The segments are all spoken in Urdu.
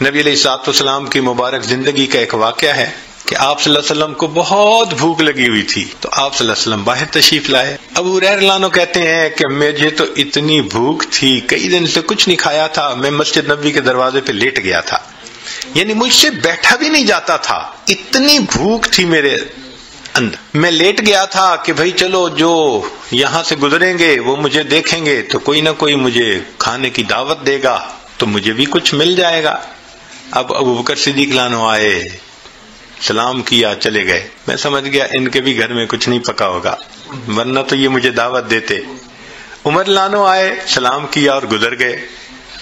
نبی علیہ الصلوۃ والسلام کی مبارک زندگی کا ایک واقعہ ہے کہ آپ صلی اللہ علیہ وسلم کو بہت بھوک لگی ہوئی تھی، تو آپ صلی اللہ علیہ وسلم باہر تشریف لائے۔ ابو ہریرہ رضی اللہ عنہ کہتے ہیں کہ مجھے تو اتنی بھوک تھی، کئی دن سے کچھ نہیں کھایا تھا، میں مسجد نبوی کے دروازے پہ لیٹ گیا تھا، یعنی مجھ سے بیٹھا بھی نہیں جاتا تھا، اتنی بھوک تھی میرے اندر۔ میں لیٹ گیا تھا کہ بھئی چلو جو یہاں سے گزریں گے وہ مجھے دیکھیں گے تو کوئی نہ کوئی مجھے کھانے کی دعوت دے گا تو مجھے بھی کچھ مل جائے گا۔ اب ابو بکر صدیق رضی اللہ عنہ آئے، سلام کیا، چلے گئے۔ میں سمجھ گیا ان کے بھی گھر میں کچھ نہیں پکا ہوگا، ورنہ تو یہ مجھے دعوت دیتے۔ عمر رضی اللہ عنہ آئے، سلام کیا اور گزر گئے۔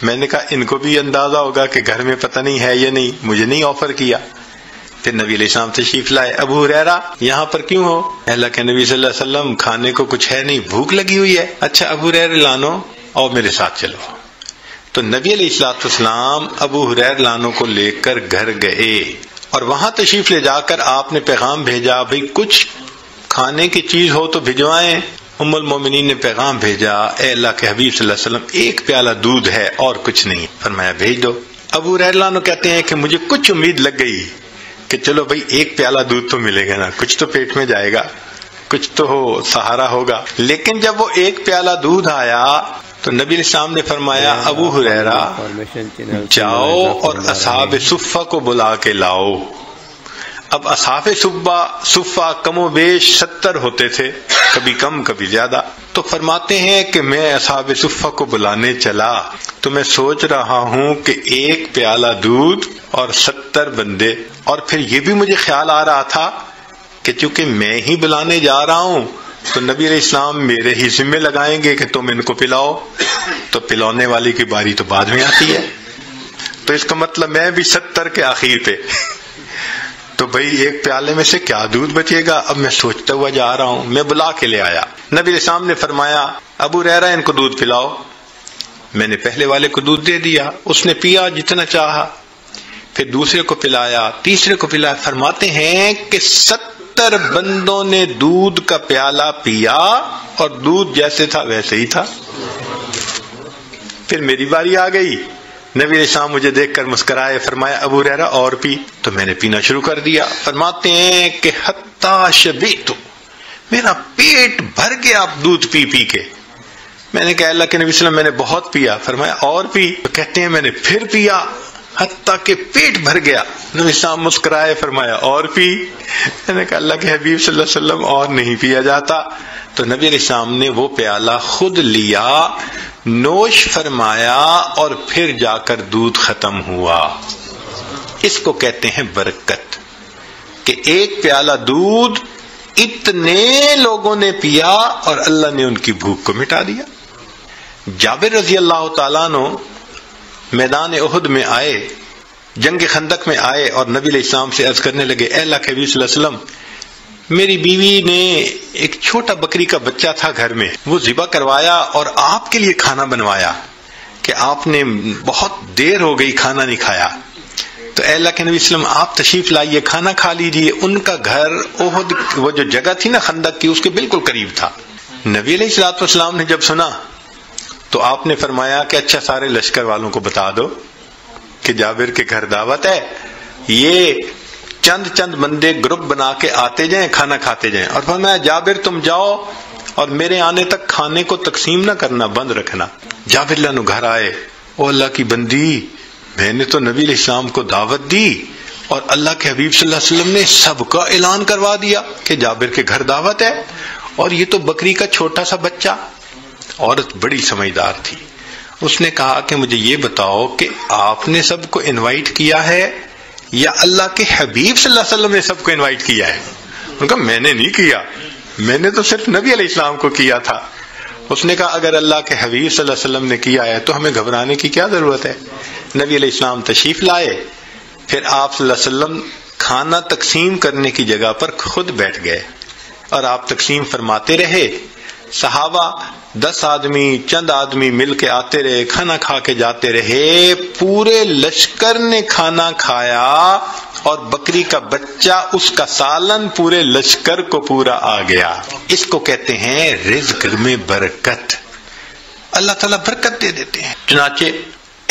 میں نے کہا ان کو بھی اندازہ ہوگا کہ گھر میں پتہ نہیں ہے یا نہیں، مجھے نہیں آفر کیا۔ پھر نبی علیہ السلام تشریف لائے، ابو ہریرہ یہاں پر کیوں ہو؟ اللہ کے نبی صلی اللہ علیہ وسلم کھانے کو کچھ ہے نہیں، بھوک لگی ہوئی ہے۔ اچھا ابو ہریرہ رضی اللہ عنہ اور میرے ساتھ چلو۔ تو نبی علیہ الصلوۃ والسلام ابو ہریرہ رضی اللہ عنہ کو لے کر گھر گئے اور وہاں تشریف لے جا کر آپ نے پیغام بھیجا، بھئی کچھ کھانے کی چیز ہو تو بھجوائیں۔ ام المومنین نے پیغام بھیجا، اے اللہ کے حبیب صلی اللہ علیہ وسلم ایک پیالہ دودھ ہے اور کچھ نہیں، فرمایا بھیج دو۔ ابو ہریرہ رضی اللہ عنہ کہتے ہیں کہ مجھے کچھ امید لگ گئی کہ چلو بھئی ایک پیالہ دودھ تو ملے گا نا، کچھ تو پیٹ میں جائے گا، کچھ تو سہارا ہوگا۔ لیکن جب وہ ایک پیالہ دودھ آیا تو نبی علیہ السلام نے فرمایا ابو ہریرہ جاؤ اور اصحاب صفہ کو بلا کے لاؤ۔ اب اصحاب صفہ کم و بیش 70 ہوتے تھے، کبھی کم کبھی زیادہ۔ تو فرماتے ہیں کہ میں اصحاب صفہ کو بلانے چلا تو میں سوچ رہا ہوں کہ ایک پیالہ دودھ اور 70 بندے، اور پھر یہ بھی مجھے خیال آ رہا تھا کہ چونکہ میں ہی بلانے جا رہا ہوں تو نبی علیہ السلام میرے ہی ذمہ لگائیں گے کہ تم ان کو پلاؤ، تو پلانے والی کی باری تو بعد میں آتی ہے، تو اس کا مطلب میں بھی 70 کے آخر پہ، تو بھئی ایک پیالے میں سے کیا دودھ بچے گا؟ اب میں سوچتا ہوا جا رہا ہوں، میں بلا کے لے آیا۔ نبی علیہ السلام نے فرمایا ابو ہریرہ ان کو دودھ پلاؤ۔ میں نے پہلے والے کو دودھ دے دیا، اس نے پیا جتنا چاہا، پھر دوسرے کو پلایا، تیسرے کو پلایا۔ فرماتے ہیں کہ 70 بندوں نے دودھ کا پیالہ پیا اور دودھ جیسے تھا ویسے ہی تھا۔ پھر میری باری آ گئی، نبی علیہ السلام مجھے دیکھ کر مسکرائے، فرمایا ابو ہریرہ اور پی، تو میں نے پینا شروع کر دیا۔ فرماتے ہیں کہ حتی شبعت، میرا پیٹ بھر گیا دودھ پی پی کے۔ میں نے کہا اللہ کے نبی صلی اللہ علیہ وسلم میں نے بہت پیا، فرمایا اور پی، تو کہتے ہیں میں نے پھر پیا حتیٰ کہ پیٹ بھر گیا۔ نبی السلام مسکرائے، فرمایا اور پی۔ میں نے کہا اللہ کے حبیب صلی اللہ علیہ وسلم اور نہیں پیا جاتا، تو نبی علیہ السلام نے وہ پیالہ خود لیا، نوش فرمایا اور پھر جا کر دودھ ختم ہوا۔ اس کو کہتے ہیں برکت، کہ ایک پیالہ دودھ اتنے لوگوں نے پیا اور اللہ نے ان کی بھوک کو مٹا دیا۔ جابر رضی اللہ تعالیٰ عنہ میدان احد میں آئے، جنگ خندق میں آئے اور نبی علیہ السلام سے عرض کرنے لگے، اے اللہ کے نبی صلی اللہ علیہ وسلم، میری بیوی نے ایک چھوٹا بکری کا بچہ تھا گھر میں، وہ ذبح کروایا اور آپ کے لیے کھانا بنوایا کہ آپ نے بہت دیر ہو گئی کھانا نہیں کھایا، تو اے اللہ کے نبی صلی اللہ علیہ وسلم آپ تشریف لائیے، کھانا کھا لیجیے۔ ان کا گھر احد، وہ جو جگہ تھی نا خندق کی، اس کے بالکل قریب تھا۔ نبی علیہ الصلوۃ والسلام نے جب سنا تو آپ نے فرمایا کہ اچھا سارے لشکر والوں کو بتا دو کہ جابر کے گھر دعوت ہے، یہ چند بندے گروپ بنا کے آتے جائیں، کھانا کھاتے جائیں، اور فرمایا جابر تم جاؤ اور میرے آنے تک کھانے کو تقسیم نہ کرنا، بند رکھنا۔ جابر اللہ عنہ گھر آئے، او اللہ کی بندی، میں نے تو نبی علیہ السلام کو دعوت دی اور اللہ کے حبیب صلی اللہ علیہ وسلم نے سب کا اعلان کروا دیا کہ جابر کے گھر دعوت ہے، اور یہ تو بکری کا چھوٹا سا بچہ۔ عورت بڑی سمجھدار تھی، اس نے کہا کہ مجھے یہ بتاؤ کہ آپ نے سب کو انوائٹ کیا ہے یا اللہ کے حبیب صلی اللہ علیہ وسلم نے سب کو انوائٹ کیا ہے؟ انہوں نے کہا میں نے نہیں کیا، میں نے تو صرف نبی علیہ السلام کو کیا تھا۔ اس نے کہا اگر اللہ کے حبیب صلی اللہ علیہ وسلم نے کیا ہے تو ہمیں گھبرانے کی کیا ضرورت ہے؟ نبی علیہ السلام تشریف لائے، پھر آپ صلی اللہ علیہ وسلم کھانا تقسیم کرنے کی جگہ پر خود بیٹھ گئے اور آپ تقسیم فرماتے رہے۔ صحابہ 10 آدمی چند آدمی مل کے آتے رہے، کھانا کھا کے جاتے رہے، پورے لشکر نے کھانا کھایا اور بکری کا بچہ اس کا سالن پورے لشکر کو پورا آ گیا۔ اس کو کہتے ہیں رزق میں برکت، اللہ تعالیٰ برکت دے دیتے ہیں۔ چنانچہ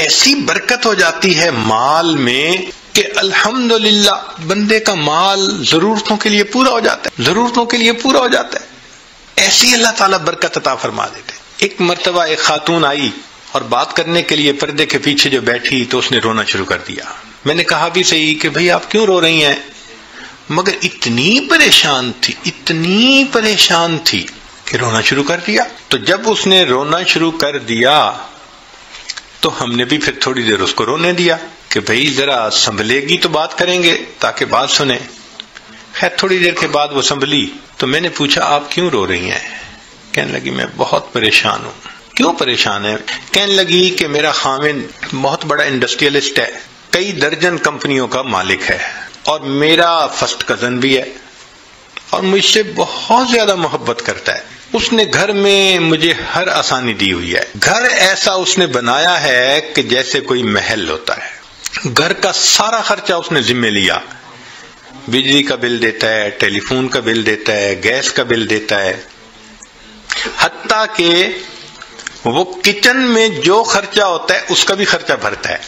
ایسی برکت ہو جاتی ہے مال میں کہ الحمدللہ بندے کا مال ضرورتوں کے لیے پورا ہو جاتا ہے، ضرورتوں کے لیے پورا ہو جاتا ہے، ایسی اللہ تعالیٰ برکت عطا فرما دیتے۔ ایک مرتبہ ایک خاتون آئی اور بات کرنے کے لیے پردے کے پیچھے جو بیٹھی تو اس نے رونا شروع کر دیا۔ میں نے کہا بھی صحیح کہ بھئی آپ کیوں رو رہی ہیں، مگر اتنی پریشان تھی کہ رونا شروع کر دیا۔ تو جب اس نے رونا شروع کر دیا تو ہم نے بھی پھر تھوڑی دیر اس کو رونے دیا کہ بھئی ذرا سنبھلے گی تو بات کریں گے تاکہ بات سنیں۔ خیر تھوڑی دیر کے بعد وہ سنبھلی تو میں نے پوچھا آپ کیوں رو رہی ہیں؟ کہنے لگی میں بہت پریشان ہوں۔ کیوں پریشان ہے؟ کہنے لگی کہ میرا خاوند بہت بڑا انڈسٹریلسٹ ہے، کئی درجن کمپنیوں کا مالک ہے، اور میرا فرسٹ کزن بھی ہے اور مجھ سے بہت زیادہ محبت کرتا ہے۔ اس نے گھر میں مجھے ہر آسانی دی ہوئی ہے، گھر ایسا اس نے بنایا ہے کہ جیسے کوئی محل ہوتا ہے۔ گھر کا سارا خرچہ اس نے ذمہ لیا، بجلی کا بل دیتا ہے، ٹیلی فون کا بل دیتا ہے، گیس کا بل دیتا ہے، حتیٰ کہ وہ کچن میں جو خرچہ ہوتا ہے اس کا بھی خرچہ بھرتا ہے۔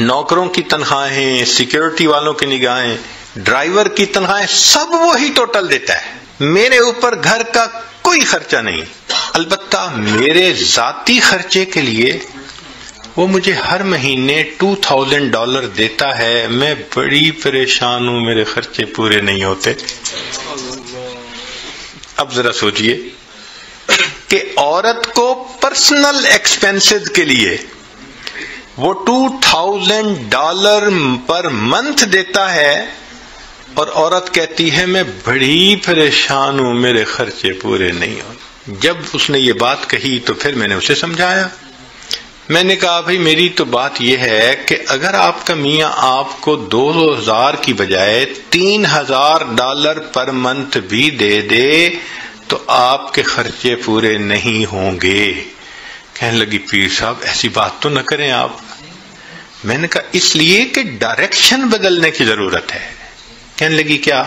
نوکروں کی تنخواہیں، سیکیورٹی والوں کی نگاہیں، ڈرائیور کی تنخواہیں، سب وہی ٹوٹل دیتا ہے۔ میرے اوپر گھر کا کوئی خرچہ نہیں، البتہ میرے ذاتی خرچے کے لیے وہ مجھے ہر مہینے $2000 دیتا ہے۔ میں بڑی پریشان ہوں، میرے خرچے پورے نہیں ہوتے۔ اب ذرا سوچئے کہ عورت کو پرسنل ایکسپینسز کے لیے وہ $2000 پر منتھ دیتا ہے، اور عورت کہتی ہے میں بڑی پریشان ہوں، میرے خرچے پورے نہیں ہوتے۔ جب اس نے یہ بات کہی تو پھر میں نے اسے سمجھایا۔ میں نے کہا بھئی میری تو بات یہ ہے کہ اگر آپ کا میاں آپ کو 2000 کی بجائے $3000 پر منتھ بھی دے دے تو آپ کے خرچے پورے نہیں ہوں گے۔ کہنے لگی پیر صاحب ایسی بات تو نہ کریں آپ۔ میں نے کہا اس لیے کہ ڈائریکشن بدلنے کی ضرورت ہے۔ کہنے لگی کیا؟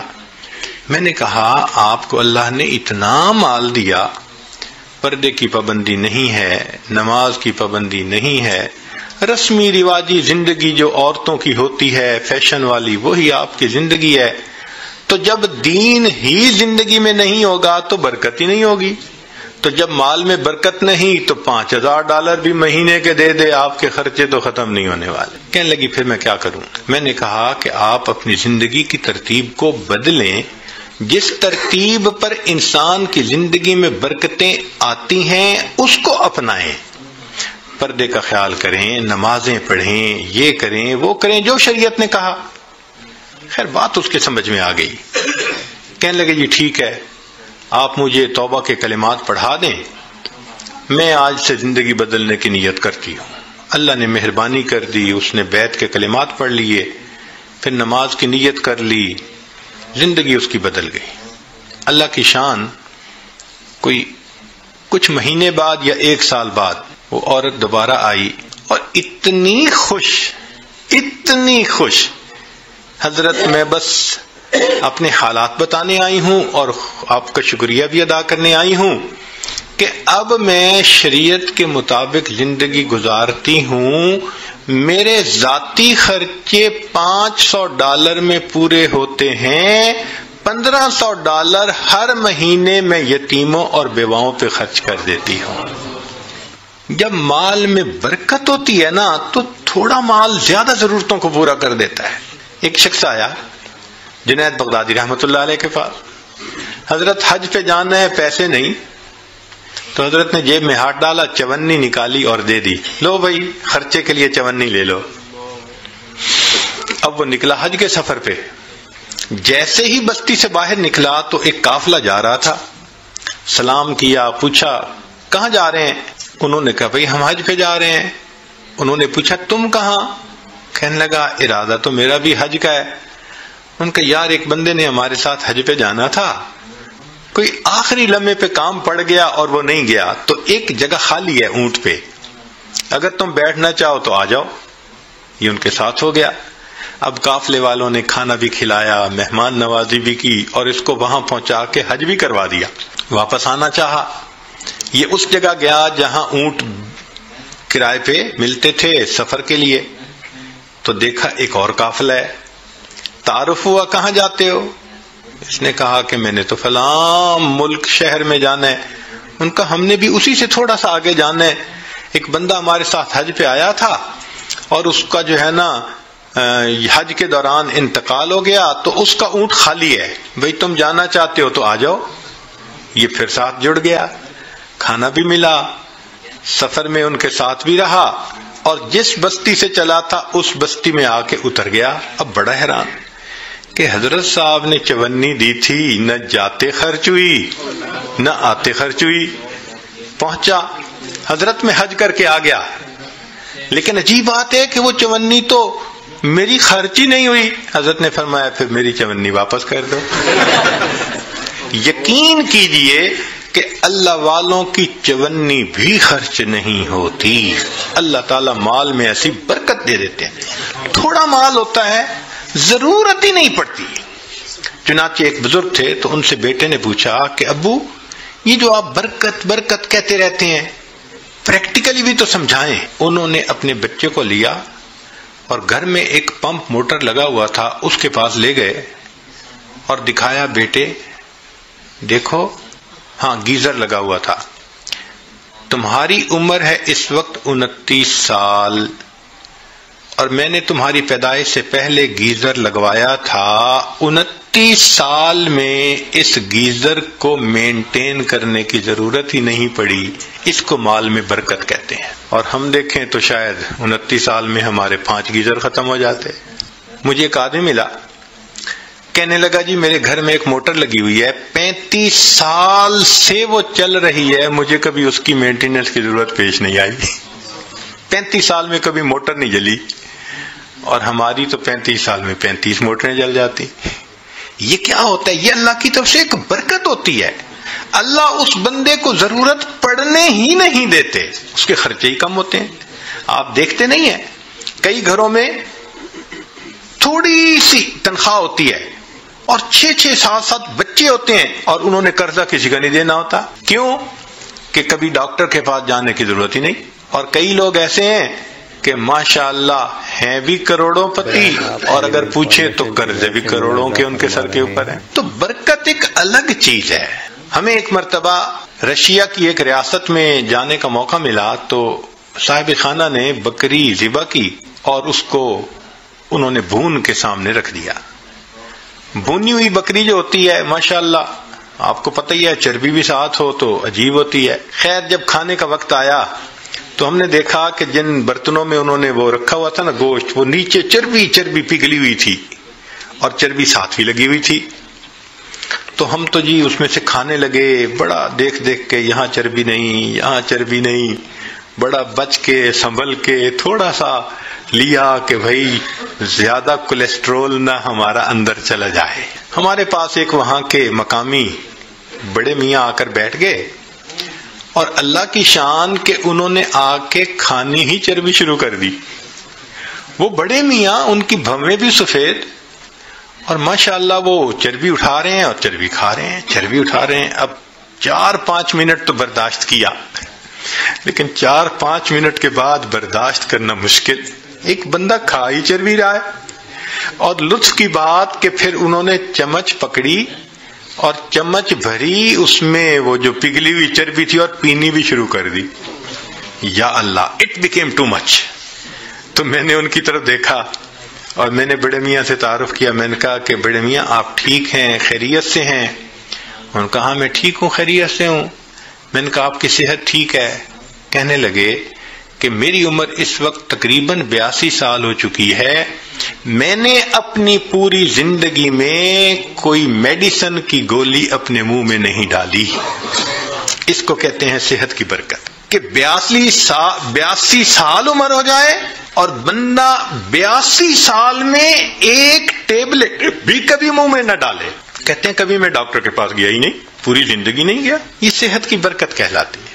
میں نے کہا آپ کو اللہ نے اتنا مال دیا، پردے کی پابندی نہیں ہے، نماز کی پابندی نہیں ہے، رسمی رواجی زندگی جو عورتوں کی ہوتی ہے فیشن والی وہی آپ کی زندگی ہے، تو جب دین ہی زندگی میں نہیں ہوگا تو برکت ہی نہیں ہوگی، تو جب مال میں برکت نہیں تو $5000 بھی مہینے کے دے دے آپ کے خرچے تو ختم نہیں ہونے والے۔ کہنے لگی پھر میں کیا کروں؟ میں نے کہا کہ آپ اپنی زندگی کی ترتیب کو بدلیں، جس ترتیب پر انسان کی زندگی میں برکتیں آتی ہیں اس کو اپنائیں، پردے کا خیال کریں، نمازیں پڑھیں، یہ کریں وہ کریں جو شریعت نے کہا۔ خیر بات اس کے سمجھ میں آ گئی۔ کہنے لگے جی ٹھیک ہے، آپ مجھے توبہ کے کلمات پڑھا دیں، میں آج سے زندگی بدلنے کی نیت کرتی ہوں۔ اللہ نے مہربانی کر دی، اس نے بیعت کے کلمات پڑھ لیے، پھر نماز کی نیت کر لی، زندگی اس کی بدل گئی۔ اللہ کی شان، کوئی کچھ مہینے بعد یا 1 سال بعد وہ عورت دوبارہ آئی اور اتنی خوش، حضرت میں بس اپنے حالات بتانے آئی ہوں اور آپ کا شکریہ بھی ادا کرنے آئی ہوں کہ اب میں شریعت کے مطابق زندگی گزارتی ہوں، میرے ذاتی خرچے $500 میں پورے ہوتے ہیں، $1500 ہر مہینے میں یتیموں اور بیواؤں پہ خرچ کر دیتی ہوں۔ جب مال میں برکت ہوتی ہے نا تو تھوڑا مال زیادہ ضرورتوں کو پورا کر دیتا ہے۔ ایک شخص آیا جنید بغدادی رحمۃ اللہ علیہ کے پاس، حضرت حج پہ جانا ہے، پیسے نہیں، تو حضرت نے جیب میں ہاتھ ڈالا، 54 نکالی اور دے دی، لو بھائی خرچے کے لیے 54 لے لو۔ اب وہ نکلا حج کے سفر پہ، جیسے ہی بستی سے باہر نکلا تو ایک قافلہ جا رہا تھا، سلام کیا، پوچھا کہاں جا رہے ہیں؟ انہوں نے کہا بھائی ہم حج پہ جا رہے ہیں۔ انہوں نے پوچھا تم کہاں؟ کہنے لگا ارادہ تو میرا بھی حج کا ہے۔ ان کا یار ایک بندے نے ہمارے ساتھ حج پہ جانا تھا، کوئی آخری لمحے پہ کام پڑ گیا اور وہ نہیں گیا، تو ایک جگہ خالی ہے اونٹ پہ، اگر تم بیٹھنا چاہو تو آ جاؤ۔ یہ ان کے ساتھ ہو گیا۔ اب قافلے والوں نے کھانا بھی کھلایا، مہمان نوازی بھی کی اور اس کو وہاں پہنچا کے حج بھی کروا دیا۔ واپس آنا چاہا، یہ اس جگہ گیا جہاں اونٹ کرائے پہ ملتے تھے سفر کے لیے، تو دیکھا ایک اور قافلہ ہے، تعارف ہوا کہاں جاتے ہو؟ اس نے کہا کہ میں نے تو فلاں ملک شہر میں جانا ہے۔ ان کا ہم نے بھی اسی سے تھوڑا سا آگے جانا ہے، ایک بندہ ہمارے ساتھ حج پہ آیا تھا اور اس کا جو ہے نا حج کے دوران انتقال ہو گیا، تو اس کا اونٹ خالی ہے، بھئی تم جانا چاہتے ہو تو آ جاؤ۔ یہ پھر ساتھ جڑ گیا، کھانا بھی ملا، سفر میں ان کے ساتھ بھی رہا، اور جس بستی سے چلا تھا اس بستی میں آ کے اتر گیا۔ اب بڑا حیران کہ حضرت صاحب نے چونی دی تھی، نہ جاتے خرچ ہوئی نہ آتے خرچ ہوئی۔ پہنچا، حضرت میں حج کر کے آ گیا، لیکن عجیب بات ہے کہ وہ چونی تو میری خرچ ہی نہیں ہوئی۔ حضرت نے فرمایا پھر میری چونی واپس کر دو۔ یقین کیجئے کہ اللہ والوں کی چونی بھی خرچ نہیں ہوتی۔ اللہ تعالیٰ مال میں ایسی برکت دے دیتے ہیں، تھوڑا مال ہوتا ہے ضرورت ہی نہیں پڑتی۔ چنانچہ ایک بزرگ تھے تو ان سے بیٹے نے پوچھا کہ ابو یہ جو آپ برکت برکت کہتے رہتے ہیں، پریکٹیکلی بھی تو سمجھائیں۔ انہوں نے اپنے بچے کو لیا اور گھر میں ایک پمپ موٹر لگا ہوا تھا، اس کے پاس لے گئے اور دکھایا، بیٹے دیکھو، ہاں گیزر لگا ہوا تھا، تمہاری عمر ہے اس وقت 29 سال، اور میں نے تمہاری پیدائش سے پہلے گیزر لگوایا تھا۔ 29 سال میں اس گیزر کو مینٹین کرنے کی ضرورت ہی نہیں پڑی، اس کو مال میں برکت کہتے ہیں۔ اور ہم دیکھیں تو شاید 29 سال میں ہمارے 5 گیزر ختم ہو جاتے۔ مجھے ایک آدمی ملا، کہنے لگا جی میرے گھر میں ایک موٹر لگی ہوئی ہے، 35 سال سے وہ چل رہی ہے، مجھے کبھی اس کی مینٹیننس کی ضرورت پیش نہیں آئی۔ 35 سال میں کبھی موٹر نہیں جلی، اور ہماری تو 35 سال میں 35 موٹریں جل جاتی۔ یہ کیا ہوتا ہے؟ یہ اللہ کی طرف سے ایک برکت ہوتی ہے۔ اللہ اس بندے کو ضرورت پڑنے ہی نہیں دیتے، اس کے خرچے ہی کم ہوتے ہیں۔ آپ دیکھتے نہیں ہیں کئی گھروں میں تھوڑی سی تنخواہ ہوتی ہے اور 6-6 7 بچے ہوتے ہیں، اور انہوں نے قرضہ کسی کا نہیں دینا ہوتا۔ کیوں؟ کہ کبھی ڈاکٹر کے پاس جانے کی ضرورت ہی نہیں۔ اور کئی لوگ ایسے ہیں کہ ماشاءاللہ ہیں بھی کروڑوں پتی، اور اگر پوچھیں تو قرضے بھی کروڑوں کے ان کے سر کے اوپر ہیں۔ تو برکت ایک الگ چیز ہے۔ ہمیں ایک مرتبہ رشیا کی ایک ریاست میں جانے کا موقع ملا، تو صاحب خانہ نے بکری ذبح کی اور اس کو انہوں نے بھون کے سامنے رکھ دیا۔ بھونی ہوئی بکری جو ہوتی ہے ماشاءاللہ آپ کو پتہ ہی ہے، چربی بھی ساتھ ہو تو عجیب ہوتی ہے۔ خیر جب کھانے کا وقت آیا تو ہم نے دیکھا کہ جن برتنوں میں انہوں نے وہ رکھا ہوا تھا نا گوشت، وہ نیچے چربی پگھلی ہوئی تھی اور چربی ساتھ بھی لگی ہوئی تھی۔ تو ہم تو جی اس میں سے کھانے لگے، بڑا دیکھ کے یہاں چربی نہیں یہاں چربی نہیں، بڑا بچ کے سنبھل کے تھوڑا سا لیا کہ بھائی زیادہ کولیسٹرول نہ ہمارا اندر چلا جائے۔ ہمارے پاس ایک وہاں کے مقامی بڑے میاں آ کر بیٹھ گئے، اور اللہ کی شان کہ انہوں نے آ کے کھانی ہی چربی شروع کر دی۔ وہ بڑے میاں، ان کی بھویں بھی سفید، اور ماشاءاللہ وہ چربی اٹھا رہے ہیں اور چربی کھا رہے ہیں، چربی اٹھا رہے ہیں۔ اب 4-5 منٹ تو برداشت کیا، لیکن 4-5 منٹ کے بعد برداشت کرنا مشکل۔ ایک بندہ کھا ہی چربی رہا ہے، اور لطف کی بات کہ پھر انہوں نے چمچ پکڑی اور چمچ بھری اس میں وہ جو پگھلی ہوئی چربی تھی اور پینی بھی شروع کر دی۔ یا اللہ، اٹ بیکیم ٹو مچ۔ تو میں نے ان کی طرف دیکھا اور میں نے بڑے میاں سے تعارف کیا۔ میں نے کہا کہ بڑے میاں آپ ٹھیک ہیں، خیریت سے ہیں؟ انہوں نے کہا ہاں میں ٹھیک ہوں، خیریت سے ہوں۔ میں نے کہا آپ کی صحت ٹھیک ہے؟ کہنے لگے کہ میری عمر اس وقت تقریباً 82 سال ہو چکی ہے، میں نے اپنی پوری زندگی میں کوئی میڈیسن کی گولی اپنے منہ میں نہیں ڈالی۔ اس کو کہتے ہیں صحت کی برکت، کہ 82 سال عمر ہو جائے اور بندہ 82 سال میں ایک ٹیبلٹ بھی کبھی منہ میں نہ ڈالے۔ کہتے ہیں کبھی میں ڈاکٹر کے پاس گیا ہی نہیں، پوری زندگی نہیں گیا۔ یہ صحت کی برکت کہلاتی ہے۔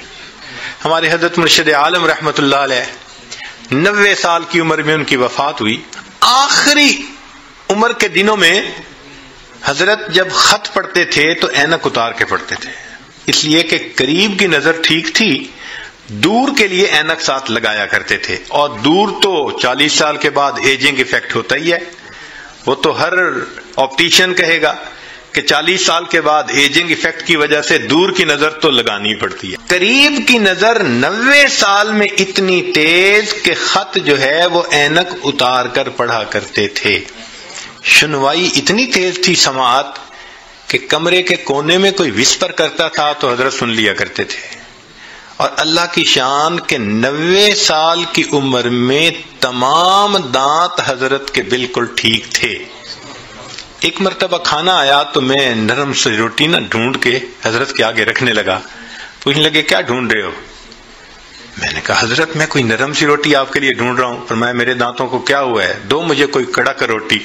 ہمارے حضرت مرشد عالم رحمت اللہ علیہ 90 سال کی عمر میں ان کی وفات ہوئی۔ آخری عمر کے دنوں میں حضرت جب خط پڑھتے تھے تو اینک اتار کے پڑھتے تھے، اس لیے کہ قریب کی نظر ٹھیک تھی، دور کے لیے اینک ساتھ لگایا کرتے تھے، اور دور تو 40 سال کے بعد ایجنگ ایفیکٹ ہوتا ہی ہے، وہ تو ہر آپٹیشین کہے گا کہ 40 سال کے بعد ایجنگ ایفیکٹ کی وجہ سے دور کی نظر تو لگانی پڑتی ہے۔ قریب کی نظر 90 سال میں اتنی تیز کہ خط جو ہے وہ اینک اتار کر پڑھا کرتے تھے۔ سنوائی اتنی تیز تھی سماعت کہ کمرے کے کونے میں کوئی وسپر کرتا تھا تو حضرت سن لیا کرتے تھے۔ اور اللہ کی شان کہ 90 سال کی عمر میں تمام دانت حضرت کے بالکل ٹھیک تھے۔ ایک مرتبہ کھانا آیا تو میں نرم سی روٹی نہ ڈھونڈ کے حضرت کے آگے رکھنے لگا۔ پوچھنے لگے کیا ڈھونڈ رہے ہو؟ میں نے کہا حضرت میں کوئی نرم سی روٹی آپ کے لیے ڈھونڈ رہا ہوں۔ فرمایا میرے دانتوں کو کیا ہوا ہے؟ دو مجھے کوئی کڑک روٹی۔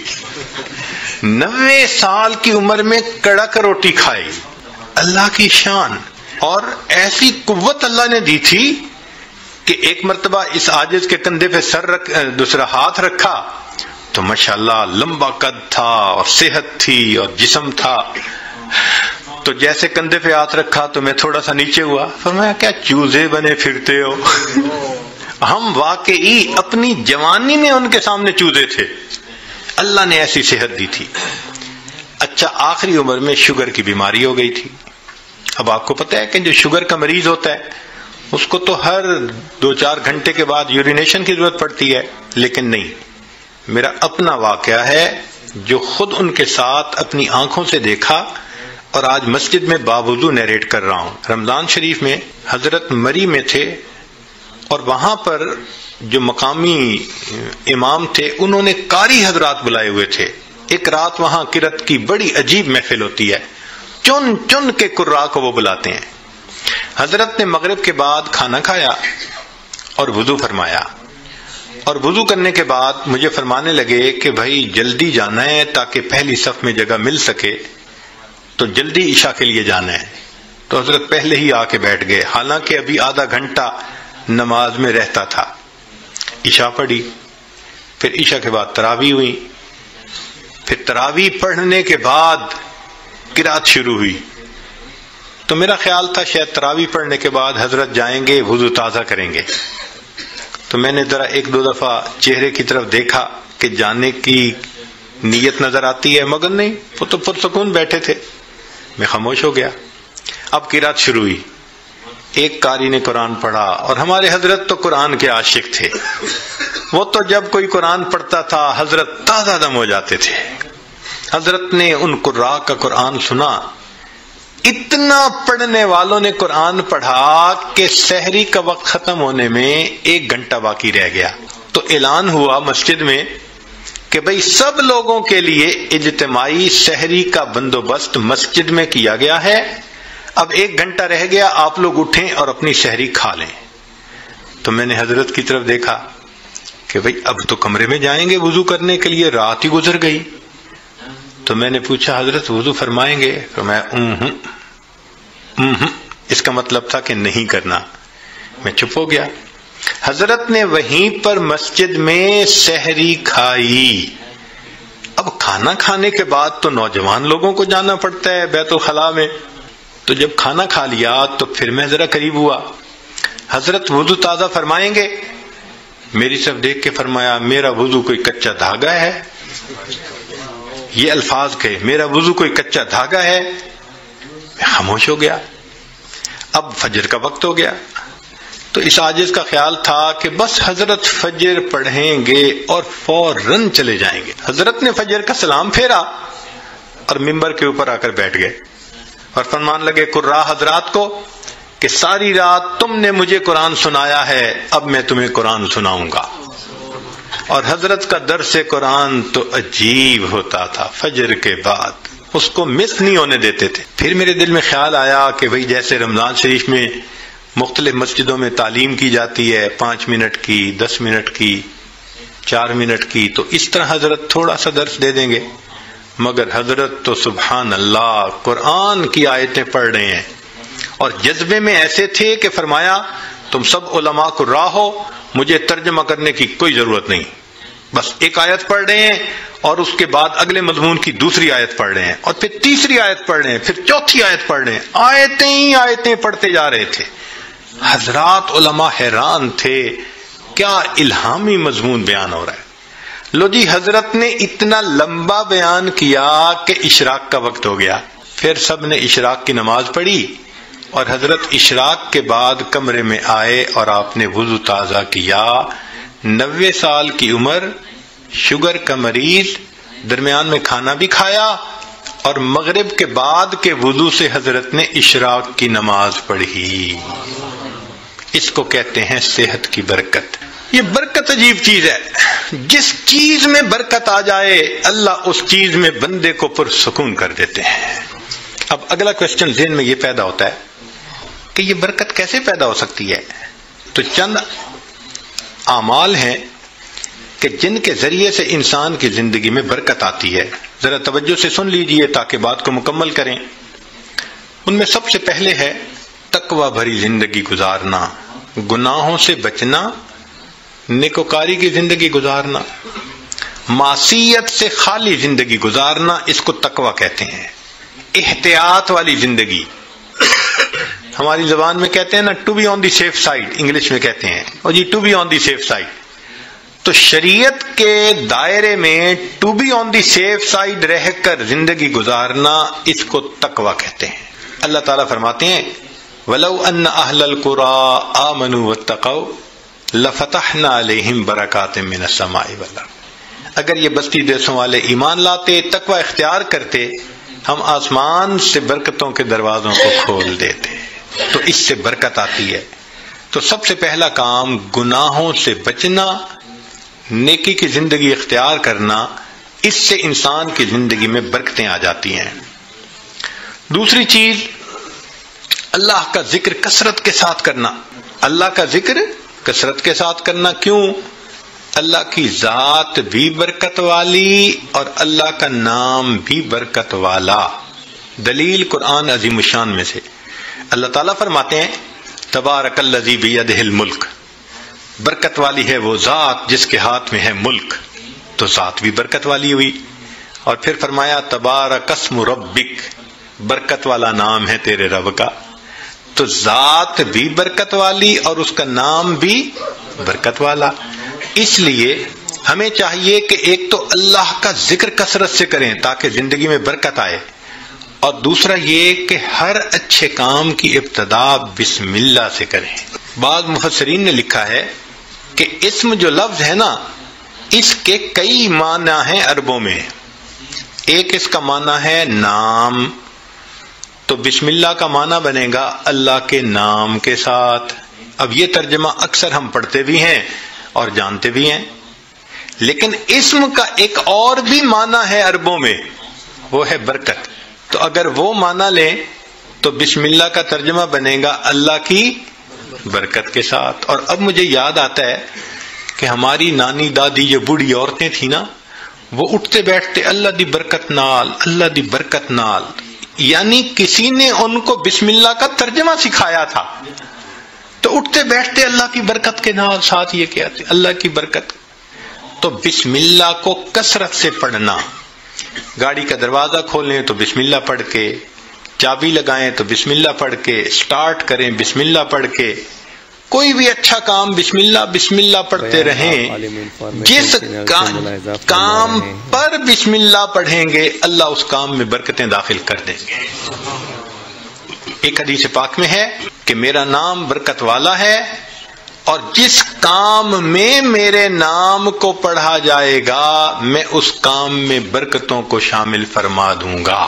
90 سال کی عمر میں کڑک روٹی کھائی، اللہ کی شان۔ اور ایسی قوت اللہ نے دی تھی کہ ایک مرتبہ اس عاجز کے کندھے پہ دوسرا ہاتھ رکھا تو ماشاءاللہ لمبا قد تھا اور صحت تھی اور جسم تھا، تو جیسے کندھے پہ ہاتھ رکھا تو میں تھوڑا سا نیچے ہوا۔ فرمایا کیا چوزے بنے پھرتے ہو؟ ہم واقعی اپنی جوانی میں ان کے سامنے چوزے تھے، اللہ نے ایسی صحت دی تھی۔ اچھا آخری عمر میں شوگر کی بیماری ہو گئی تھی۔ اب آپ کو پتہ ہے کہ جو شوگر کا مریض ہوتا ہے اس کو تو ہر 2-4 گھنٹے کے بعد یورینیشن کی ضرورت پڑتی ہے، لیکن نہیں، میرا اپنا واقعہ ہے جو خود ان کے ساتھ اپنی آنکھوں سے دیکھا اور آج مسجد میں باوضو نیریٹ کر رہا ہوں۔ رمضان شریف میں حضرت مری میں تھے اور وہاں پر جو مقامی امام تھے انہوں نے قاری حضرات بلائے ہوئے تھے۔ ایک رات وہاں قرأت کی بڑی عجیب محفل ہوتی ہے، چن چن کے قراء کو وہ بلاتے ہیں۔ حضرت نے مغرب کے بعد کھانا کھایا اور وضو فرمایا، اور وضو کرنے کے بعد مجھے فرمانے لگے کہ بھائی جلدی جانا ہے تاکہ پہلی صف میں جگہ مل سکے، تو جلدی عشاء کے لیے جانا ہے۔ تو حضرت پہلے ہی آ کے بیٹھ گئے، حالانکہ ابھی آدھا گھنٹہ نماز میں رہتا تھا۔ عشاء پڑھی، پھر عشاء کے بعد تراویح ہوئی، پھر تراویح پڑھنے کے بعد قرأت شروع ہوئی۔ تو میرا خیال تھا شاید تراویح پڑھنے کے بعد حضرت جائیں گے وضو تازہ کریں گے، تو میں نے ذرا 1-2 دفعہ چہرے کی طرف دیکھا کہ جانے کی نیت نظر آتی ہے، مگر نہیں، وہ تو پرسکون بیٹھے تھے۔ میں خاموش ہو گیا۔ اب قرأت شروع ہوئی، ایک قاری نے قرآن پڑھا، اور ہمارے حضرت تو قرآن کے عاشق تھے، وہ تو جب کوئی قرآن پڑھتا تھا حضرت تازہ دم ہو جاتے تھے۔ حضرت نے ان قراء کا قرآن سنا، اتنا پڑھنے والوں نے قرآن پڑھا کہ سحری کا وقت ختم ہونے میں 1 گھنٹہ باقی رہ گیا۔ تو اعلان ہوا مسجد میں کہ بھئی سب لوگوں کے لیے اجتماعی سحری کا بندوبست مسجد میں کیا گیا ہے، اب 1 گھنٹہ رہ گیا، آپ لوگ اٹھیں اور اپنی سحری کھا لیں۔ تو میں نے حضرت کی طرف دیکھا کہ بھئی اب تو کمرے میں جائیں گے وضو کرنے کے لیے، رات ہی گزر گئی۔ تو میں نے پوچھا حضرت وضو فرمائیں گے؟ فرمایا اس کا مطلب تھا کہ نہیں کرنا۔ میں چپ ہو گیا۔ حضرت نے وہیں پر مسجد میں سحری کھائی۔ اب کھانا کھانے کے بعد تو نوجوان لوگوں کو جانا پڑتا ہے بیت الخلاء میں، تو جب کھانا کھا لیا تو پھر میں ذرا قریب ہوا۔ حضرت وضو تازہ فرمائیں گے؟ میری طرف دیکھ کے فرمایا میرا وضو کوئی کچا دھاگا ہے؟ یہ الفاظ کہے، میرا وضو کوئی کچا دھاگا ہے؟ میں خاموش ہو گیا۔ اب فجر کا وقت ہو گیا، تو اس عاجز کا خیال تھا کہ بس حضرت فجر پڑھیں گے اور فوراً چلے جائیں گے۔ حضرت نے فجر کا سلام پھیرا اور ممبر کے اوپر آ کر بیٹھ گئے اور فرمان لگے قراء حضرات کو کہ ساری رات تم نے مجھے قرآن سنایا ہے، اب میں تمہیں قرآن سناؤں گا۔ اور حضرت کا درس قرآن تو عجیب ہوتا تھا، فجر کے بعد اس کو مس نہیں ہونے دیتے تھے۔ پھر میرے دل میں خیال آیا کہ بھئی جیسے رمضان شریف میں مختلف مسجدوں میں تعلیم کی جاتی ہے 5 منٹ کی، 10 منٹ کی، 4 منٹ کی، تو اس طرح حضرت تھوڑا سا درس دے دیں گے، مگر حضرت تو سبحان اللہ قرآن کی آیتیں پڑھ رہے ہیں، اور جذبے میں ایسے تھے کہ فرمایا تم سب علماء قراء ہو، مجھے ترجمہ کرنے کی کوئی ضرورت نہیں، بس ایک آیت پڑھ رہے ہیں اور اس کے بعد اگلے مضمون کی دوسری آیت پڑھ رہے ہیں، اور پھر تیسری آیت پڑھ رہے ہیں، پھر چوتھی آیت پڑھ رہے ہیں، آیتیں ہی آیتیں پڑھتے جا رہے تھے۔ حضرات علماء حیران تھے، کیا الہامی مضمون بیان ہو رہا ہے۔ لو جی، حضرت نے اتنا لمبا بیان کیا کہ اشراق کا وقت ہو گیا، پھر سب نے اشراق کی نماز پڑھی اور حضرت اشراق کے بعد کمرے میں آئے اور آپ نے وضو تازہ کیا۔ 90 سال کی عمر، شوگر کا مریض، درمیان میں کھانا بھی کھایا اور مغرب کے بعد کے وضو سے حضرت نے اشراق کی نماز پڑھی۔ اس کو کہتے ہیں صحت کی برکت۔ یہ برکت عجیب چیز ہے، جس چیز میں برکت آ جائے اللہ اس چیز میں بندے کو پرسکون کر دیتے ہیں۔ اب اگلا کوشچن ذہن میں یہ پیدا ہوتا ہے کہ یہ برکت کیسے پیدا ہو سکتی ہے؟ تو چند اعمال ہیں کہ جن کے ذریعے سے انسان کی زندگی میں برکت آتی ہے۔ ذرا توجہ سے سن لیجئے تاکہ بات کو مکمل کریں۔ ان میں سب سے پہلے ہے تقوی بھری زندگی گزارنا، گناہوں سے بچنا، نیکوکاری کی زندگی گزارنا، معصیت سے خالی زندگی گزارنا، اس کو تقوی کہتے ہیں۔ احتیاط والی زندگی، ہماری زبان میں کہتے ہیں نا to be on the safe side, English میں کہتے ہیں اور جی to be on the safe side. تو شریعت کے دائرے میں to be on the safe side رہ کر زندگی گزارنا، اس کو تقوی کہتے ہیں۔ اللہ تعالیٰ فرماتے ہیں وَلَوْ أَنَّ أَهْلَ الْقُرَىٰ آمَنُوا وَاتَّقَوْا لَفَتَحْنَا عَلَيْهِمْ بَرَكَاتٍ مِّنَ السَّمَاءِ وَالْأَرْضِ۔ اگر یہ بستی دیسوں والے ایمان لاتے، تقوی اختیار کرتے، ہم آسمان سے برکتوں کے دروازوں کو کھول دیتے، تو اس سے برکت آتی ہے۔ تو سب سے پہلا کام گناہوں سے بچنا، نیکی کی زندگی اختیار کرنا، اس سے انسان کی زندگی میں برکتیں آ جاتی ہیں۔ دوسری چیز اللہ کا ذکر کثرت کے ساتھ کرنا۔ اللہ کا ذکر کثرت کے ساتھ کرنا کیوں؟ اللہ کی ذات بھی برکت والی اور اللہ کا نام بھی برکت والا۔ دلیل قرآن عظیم الشان میں سے اللہ تعالیٰ فرماتے ہیں تبارک الذی بیدہ الملک، برکت والی ہے وہ ذات جس کے ہاتھ میں ہے ملک، تو ذات بھی برکت والی ہوئی۔ اور پھر فرمایا تبارک اسم ربک، برکت والا نام ہے تیرے رب کا، تو ذات بھی برکت والی اور اس کا نام بھی برکت والا۔ اس لیے ہمیں چاہیے کہ ایک تو اللہ کا ذکر کثرت سے کریں تاکہ زندگی میں برکت آئے، اور دوسرا یہ کہ ہر اچھے کام کی ابتدا بسم اللہ سے کریں۔ بعض مفسرین نے لکھا ہے کہ اسم جو لفظ ہے نا، اس کے کئی معنی ہیں عربوں میں۔ ایک اس کا معنی ہے نام، تو بسم اللہ کا معنی بنے گا اللہ کے نام کے ساتھ۔ اب یہ ترجمہ اکثر ہم پڑھتے بھی ہیں اور جانتے بھی ہیں، لیکن اسم کا ایک اور بھی معنی ہے عربوں میں، وہ ہے برکت۔ تو اگر وہ معنی لیں تو بسم اللہ کا ترجمہ بنے گا اللہ کی برکت کے ساتھ۔ اور اب مجھے یاد آتا ہے کہ ہماری نانی دادی جو بوڑھی عورتیں تھیں نا، وہ اٹھتے بیٹھتے اللہ دی برکت نال، اللہ دی برکت نال، یعنی کسی نے ان کو بسم اللہ کا ترجمہ سکھایا تھا، تو اٹھتے بیٹھتے اللہ کی برکت کے نال ساتھ یہ کہتے اللہ کی برکت۔ تو بسم اللہ کو کثرت سے پڑھنا، گاڑی کا دروازہ کھولیں تو بسم اللہ پڑھ کے، چابی لگائیں تو بسم اللہ پڑھ کے، سٹارٹ کریں بسم اللہ پڑھ کے، کوئی بھی اچھا کام بسم اللہ پڑھتے رہیں۔ جس کام پر بسم اللہ پڑھیں گے اللہ اس کام میں برکتیں داخل کر دیں گے۔ ایک حدیث پاک میں ہے کہ میرا نام برکت والا ہے اور جس کام میں میرے نام کو پڑھا جائے گا میں اس کام میں برکتوں کو شامل فرما دوں گا۔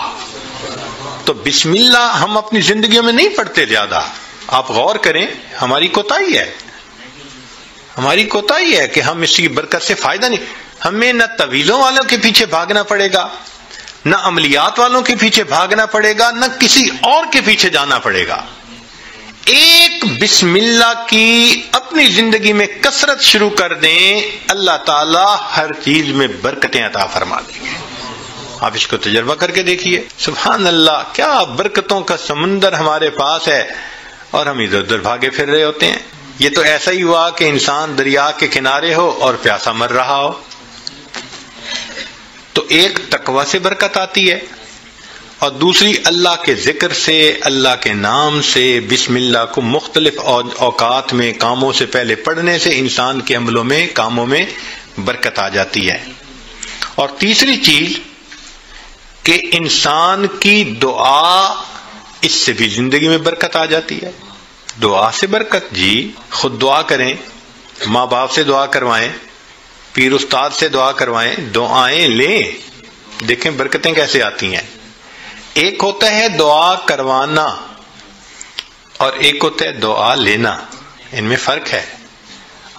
تو بسم اللہ ہم اپنی زندگیوں میں نہیں پڑھتے زیادہ۔ آپ غور کریں، ہماری کوتاہی ہے کہ ہم اس کی برکت سے فائدہ نہیں۔ ہمیں نہ طویلوں والوں کے پیچھے بھاگنا پڑے گا، نہ عملیات والوں کے پیچھے بھاگنا پڑے گا، نہ کسی اور کے پیچھے جانا پڑے گا۔ ایک بسم اللہ کی اپنی زندگی میں کثرت شروع کر دیں، اللہ تعالی ہر چیز میں برکتیں عطا فرما دیں گے۔ آپ اس کو تجربہ کر کے دیکھیے، سبحان اللہ، کیا برکتوں کا سمندر ہمارے پاس ہے اور ہم ادھر ادھر بھاگے پھر رہے ہوتے ہیں۔ یہ تو ایسا ہی ہوا کہ انسان دریا کے کنارے ہو اور پیاسا مر رہا ہو۔ تو ایک تقوی سے برکت آتی ہے اور دوسری اللہ کے ذکر سے، اللہ کے نام سے، بسم اللہ کو مختلف اوقات میں کاموں سے پہلے پڑھنے سے انسان کے عملوں میں، کاموں میں برکت آ جاتی ہے۔ اور تیسری چیز کہ انسان کی دعا، اس سے بھی زندگی میں برکت آ جاتی ہے۔ دعا سے برکت، جی خود دعا کریں، ماں باپ سے دعا کروائیں، پیر استاد سے دعا کروائیں، دعائیں لیں، دیکھیں برکتیں کیسے آتی ہیں۔ ایک ہوتا ہے دعا کروانا اور ایک ہوتا ہے دعا لینا، ان میں فرق ہے۔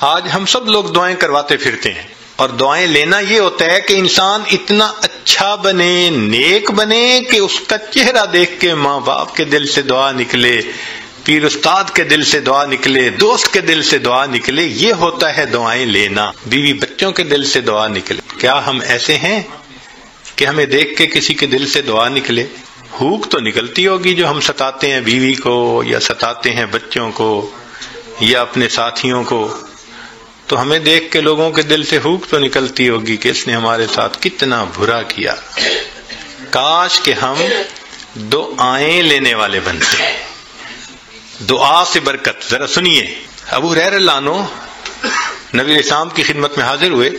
آج ہم سب لوگ دعائیں کرواتے پھرتے ہیں، اور دعائیں لینا یہ ہوتا ہے کہ انسان اتنا اچھا بنے، نیک بنے کہ اس کا چہرہ دیکھ کے ماں باپ کے دل سے دعا نکلے، پیر استاد کے دل سے دعا نکلے، دوست کے دل سے دعا نکلے، یہ ہوتا ہے دعائیں لینا۔ بیوی بچوں کے دل سے دعا نکلے، کیا ہم ایسے ہیں کہ ہمیں دیکھ کے کسی کے دل سے دعا نکلے؟ ہوک تو نکلتی ہوگی جو ہم ستاتے ہیں بیوی کو، یا ستاتے ہیں بچوں کو، یا اپنے ساتھیوں کو، تو ہمیں دیکھ کے لوگوں کے دل سے ہوک تو نکلتی ہوگی کہ اس نے ہمارے ساتھ کتنا برا کیا۔ کاش کہ ہم دعائیں لینے والے بنتے ہیں۔ دعا سے برکت، ذرا سنیے۔ ابو ہریرہ رضی اللہ عنہ نبی اسلام کی خدمت میں حاضر ہوئے،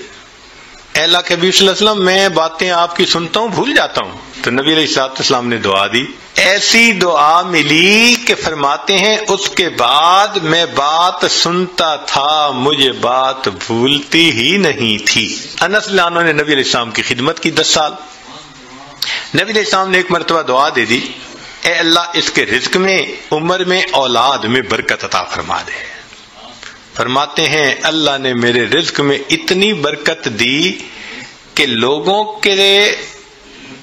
اے اللہ کے حبیب صلی اللہ علیہ وسلم، میں باتیں آپ کی سنتا ہوں بھول جاتا ہوں۔ تو نبی علیہ السلام نے دعا دی، ایسی دعا ملی کہ فرماتے ہیں اس کے بعد میں بات سنتا تھا، مجھے بات بھولتی ہی نہیں تھی۔ انس رضی اللہ عنہ نے نبی علیہ السلام کی خدمت کی 10 سال۔ نبی علیہ السلام نے ایک مرتبہ دعا دے دی، اے اللہ اس کے رزق میں، عمر میں، اولاد میں برکت عطا فرما دے۔ فرماتے ہیں اللہ نے میرے رزق میں اتنی برکت دی کہ لوگوں کے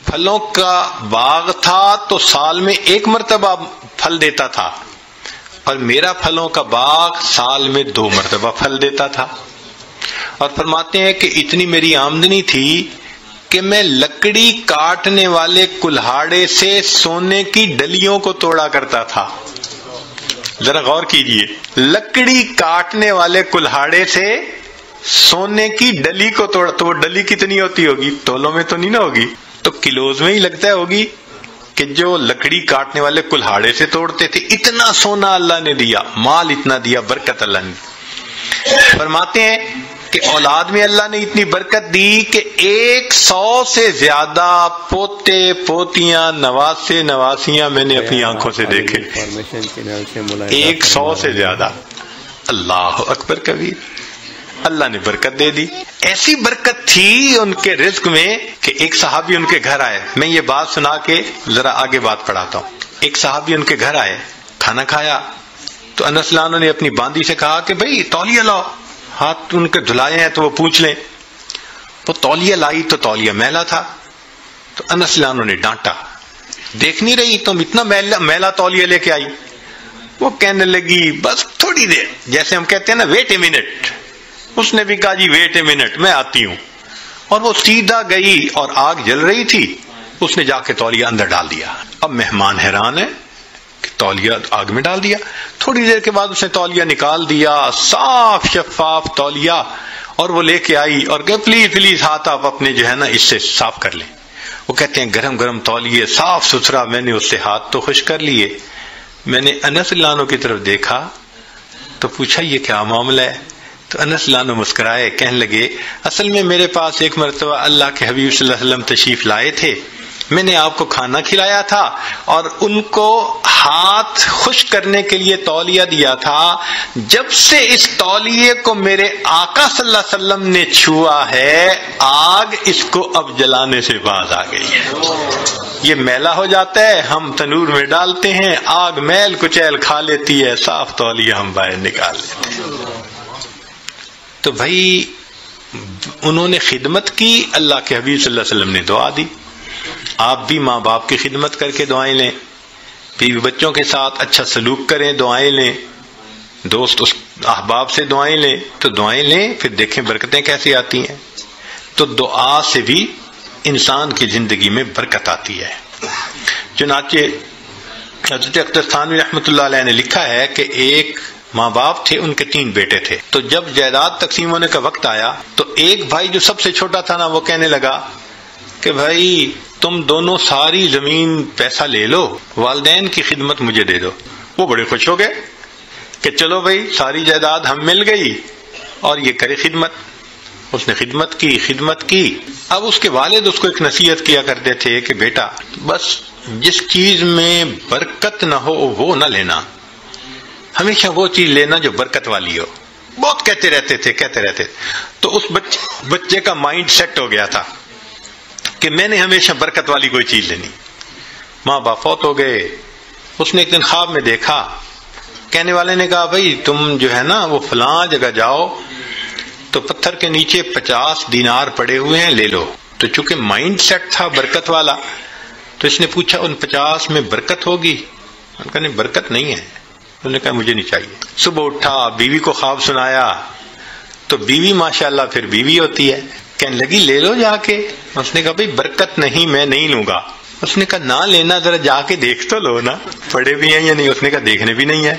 پھلوں کا باغ تھا تو سال میں 1 مرتبہ پھل دیتا تھا، اور میرا پھلوں کا باغ سال میں 2 مرتبہ پھل دیتا تھا۔ اور فرماتے ہیں کہ اتنی میری آمدنی تھی کہ میں لکڑی کاٹنے والے کلہاڑے سے سونے کی ڈلیوں کو توڑا کرتا تھا۔ ذرا غور کیجئے، لکڑی کاٹنے والے کلہاڑے سے سونے کی ڈلی کو توڑا، تو وہ ڈلی کتنی ہوتی ہوگی؟ تولوں میں تو نہیں نہ ہوگی، تو کلوز میں ہی لگتا ہوگی کہ جو لکڑی کاٹنے والے کلہاڑے سے توڑتے تھے۔ اتنا سونا اللہ نے دیا، مال اتنا دیا، برکت اللہ نے۔ فرماتے ہیں کہ اولاد میں اللہ نے اتنی برکت دی کہ 100 سے زیادہ پوتے پوتیاں، نواسے نواسیاں میں نے اپنی آنکھوں سے دیکھے۔ 100 سے زیادہ، اللہ اکبر کبیر، اللہ نے برکت دے دی۔ ایسی برکت تھی ان کے رزق میں کہ ایک صحابی ان کے گھر آئے، میں یہ بات سنا کے ذرا آگے بات پڑھاتا ہوں۔ ایک صحابی ان کے گھر آئے، کھانا کھایا تو انس رضی اللہ عنہ نے اپنی باندی سے کہا کہ بھئی تولیہ لاؤ، ہاتھ ان کے دھلائے ہیں تو وہ پوچھ لیں۔ وہ تولیہ لائی تو تولیہ میلا تھا، تو انس رضی اللہ عنہ نے ڈانٹا، دیکھ نہیں رہی تم اتنا میلا تولیہ لے کے آئی؟ وہ کہنے لگی بس تھوڑی دیر، جیسے ہم کہتے ہیں نا ویٹ اے منٹ۔ اس نے بھی کہا جی ویٹ اے منٹ، میں آتی ہوں، اور وہ سیدھا گئی، اور آگ جل رہی تھی، اس نے جا کے تولیہ اندر ڈال دیا۔ اب مہمان حیران ہے کہ تولیہ آگ میں ڈال دیا۔ تھوڑی دیر کے بعد اس نے تولیہ نکال دیا، صاف شفاف تولیہ، اور وہ لے کے آئی اور کہ پلیز پلیز ہاتھ آپ اپنے جو ہے نا اس سے صاف کر لیں۔ وہ کہتے ہیں گرم گرم تولیے، صاف ستھرا، میں نے اس سے ہاتھ تو خشک کر لیے۔ میں نے انس رضی اللہ عنہ کی طرف دیکھا تو پوچھا یہ کیا معاملہ ہے؟ تو انس رضی اللہ عنہ مسکرائے، کہنے لگے اصل میں میرے پاس ایک مرتبہ اللہ کے حبیب صلی اللہ علیہ وسلم تشریف لائے تھے، میں نے آپ کو کھانا کھلایا تھا اور ان کو ہاتھ خشک کرنے کے لیے تولیہ دیا تھا، جب سے اس تولیے کو میرے آقا صلی اللہ علیہ وسلم نے چھوا ہے، آگ اس کو اب جلانے سے باز آ گئی ہے۔ یہ میلا ہو جاتا ہے، ہم تنور میں ڈالتے ہیں، آگ میل کچیل کھا لیتی ہے، صاف تولیہ ہم باہر نکال لیتے ہیں۔ تو بھائی انہوں نے خدمت کی، اللہ کے حبیب صلی اللہ علیہ وسلم نے دعا دی۔ آپ بھی ماں باپ کی خدمت کر کے دعائیں لیں، بیوی بچوں کے ساتھ اچھا سلوک کریں، دعائیں لیں، دوست احباب سے دعائیں لیں، تو دعائیں لیں، پھر دیکھیں برکتیں کیسی آتی ہیں۔ تو دعا سے بھی انسان کی زندگی میں برکت آتی ہے۔ چنانچہ حضرت اختر تھانوی رحمۃ اللہ علیہ نے لکھا ہے کہ ایک ماں باپ تھے، ان کے 3 بیٹے تھے، تو جب جائیداد تقسیم ہونے کا وقت آیا تو ایک بھائی جو سب سے چھوٹا تھا نا، وہ کہنے لگا کہ بھائی تم دونوں ساری زمین پیسہ لے لو، والدین کی خدمت مجھے دے دو۔ وہ بڑے خوش ہو گئے کہ چلو بھائی ساری جائیداد ہم مل گئی اور یہ کرے خدمت۔ اس نے خدمت کی۔ اب اس کے والد اس کو ایک نصیحت کیا کرتے تھے کہ بیٹا بس جس چیز میں برکت نہ ہو وہ نہ لینا، ہمیشہ وہ چیز لینا جو برکت والی ہو۔ بہت کہتے رہتے تھے تو اس بچے کا مائنڈ سیٹ ہو گیا تھا کہ میں نے ہمیشہ برکت والی کوئی چیز لینی۔ ماں باپ فوت ہو گئے، اس نے ایک دن خواب میں دیکھا، کہنے والے نے کہا بھائی تم جو ہے نا وہ فلاں جگہ جاؤ تو پتھر کے نیچے 50 دینار پڑے ہوئے ہیں، لے لو۔ تو چونکہ مائنڈ سیٹ تھا برکت والا تو اس نے پوچھا ان 50 میں برکت ہوگی؟ انہوں نے کہا نہیں برکت نہیں ہے۔ انہوں نے کہا مجھے نہیں چاہیے۔ صبح اٹھا، بیوی کو خواب سنایا تو بیوی ماشاءاللہ پھر بیوی ہوتی ہے، کہنے لگی لے لو جا کے۔ اس نے کہا بھائی برکت نہیں، میں نہیں لوں گا۔ اس نے کہا نہ لینا، ذرا جا کے دیکھ تو لو نا پڑے بھی ہیں یا نہیں۔ اس نے کہا دیکھنے بھی نہیں ہے۔